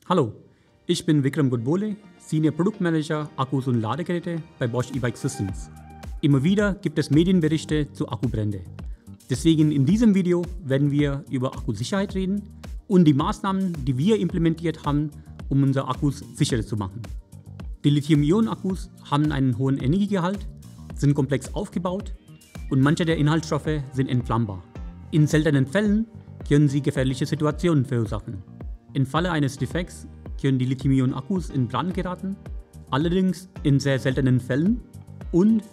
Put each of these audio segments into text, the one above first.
Hallo, ich bin Vikram Godbole, Senior Product Manager Akkus und Ladegeräte bei Bosch E-Bike Systems. Immer wieder gibt es Medienberichte zu Akkubränden. Deswegen in diesem Video werden wir über Akkusicherheit reden und die Maßnahmen, die wir implementiert haben, um unsere Akkus sicherer zu machen. Die Lithium-Ionen-Akkus haben einen hohen Energiegehalt, sind komplex aufgebaut und manche der Inhaltsstoffe sind entflammbar. In seltenen Fällen können sie gefährliche Situationen verursachen. Im Falle eines Defekts können die Lithium-Ionen-Akkus in Brand geraten, allerdings in sehr seltenen Fällen und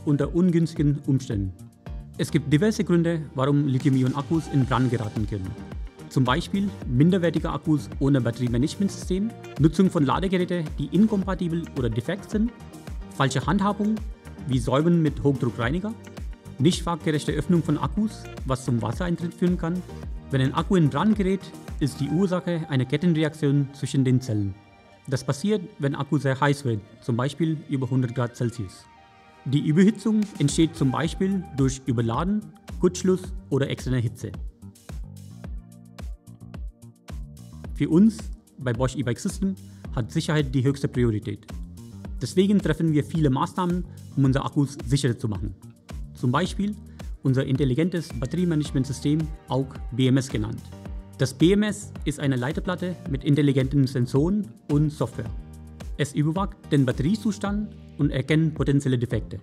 unter ungünstigen Umständen. Es gibt diverse Gründe, warum Lithium-Ionen-Akkus in Brand geraten können. Zum Beispiel minderwertige Akkus ohne Batteriemanagementsystem, Nutzung von Ladegeräten, die inkompatibel oder defekt sind, falsche Handhabung wie Säumen mit Hochdruckreiniger, nicht fachgerechte Öffnung von Akkus, was zum Wassereintritt führen kann. Wenn ein Akku in Brand gerät, ist die Ursache eine Kettenreaktion zwischen den Zellen. Das passiert, wenn Akku sehr heiß wird, zum Beispiel über 100 Grad Celsius. Die Überhitzung entsteht zum Beispiel durch Überladen, Kurzschluss oder externe Hitze. Für uns bei Bosch E-Bike Systems hat Sicherheit die höchste Priorität. Deswegen treffen wir viele Maßnahmen, um unsere Akkus sicherer zu machen. Zum Beispiel unser intelligentes Batteriemanagementsystem, auch BMS genannt. Das BMS ist eine Leiterplatte mit intelligenten Sensoren und Software. Es überwacht den Batteriezustand und erkennt potenzielle Defekte.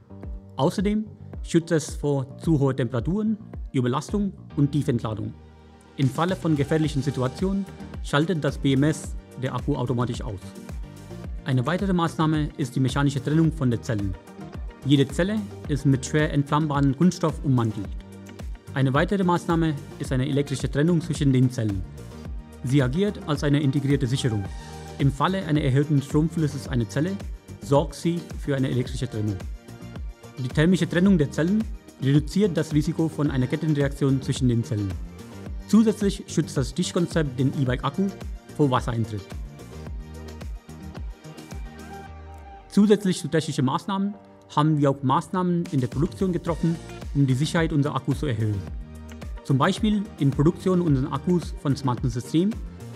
Außerdem schützt es vor zu hohen Temperaturen, Überlastung und Tiefentladung. Im Falle von gefährlichen Situationen schaltet das BMS der Akku automatisch aus. Eine weitere Maßnahme ist die mechanische Trennung von den Zellen. Jede Zelle ist mit schwer entflammbaren Kunststoff ummantelt. Eine weitere Maßnahme ist eine elektrische Trennung zwischen den Zellen. Sie agiert als eine integrierte Sicherung. Im Falle eines erhöhten Stromflusses einer Zelle sorgt sie für eine elektrische Trennung. Die thermische Trennung der Zellen reduziert das Risiko von einer Kettenreaktion zwischen den Zellen. Zusätzlich schützt das Stichkonzept den E-Bike-Akku vor Wassereintritt. Zusätzlich zu technischen Maßnahmen haben wir auch Maßnahmen in der Produktion getroffen, um die Sicherheit unserer Akkus zu erhöhen. Zum Beispiel in Produktion unserer Akkus von smarten Systemen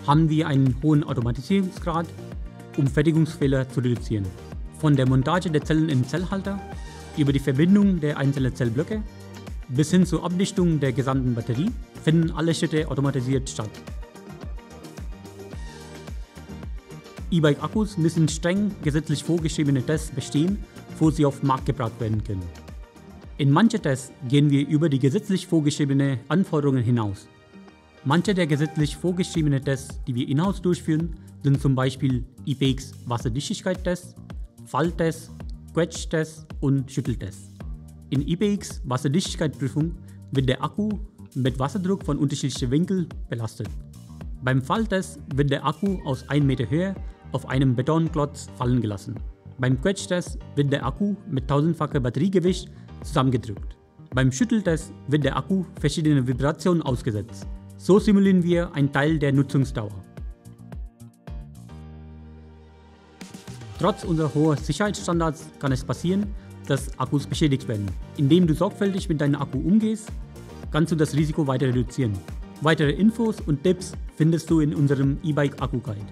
haben wir einen hohen Automatisierungsgrad, um Fertigungsfehler zu reduzieren. Von der Montage der Zellen im Zellhalter über die Verbindung der einzelnen Zellblöcke bis hin zur Abdichtung der gesamten Batterie finden alle Schritte automatisiert statt. E-Bike-Akkus müssen streng gesetzlich vorgeschriebene Tests bestehen, bevor sie auf den Markt gebracht werden können. In manchen Tests gehen wir über die gesetzlich vorgeschriebenen Anforderungen hinaus. Manche der gesetzlich vorgeschriebenen Tests, die wir in-house durchführen, sind zum Beispiel IPX Wasserdichtigkeit-Tests, Falltests, Quetsch-Tests und Schütteltests. In IPX Wasserdichtigkeitsprüfung wird der Akku mit Wasserdruck von unterschiedlichen Winkeln belastet. Beim Falltest wird der Akku aus 1 Meter Höhe auf einem Betonklotz fallen gelassen. Beim Quetsch-Test wird der Akku mit 1000-facher Batteriegewicht zusammengedrückt. Beim Schütteltest wird der Akku verschiedenen Vibrationen ausgesetzt. So simulieren wir einen Teil der Nutzungsdauer. Trotz unserer hohen Sicherheitsstandards kann es passieren, dass Akkus beschädigt werden. Indem du sorgfältig mit deinem Akku umgehst, kannst du das Risiko weiter reduzieren. Weitere Infos und Tipps findest du in unserem E-Bike Akku Guide.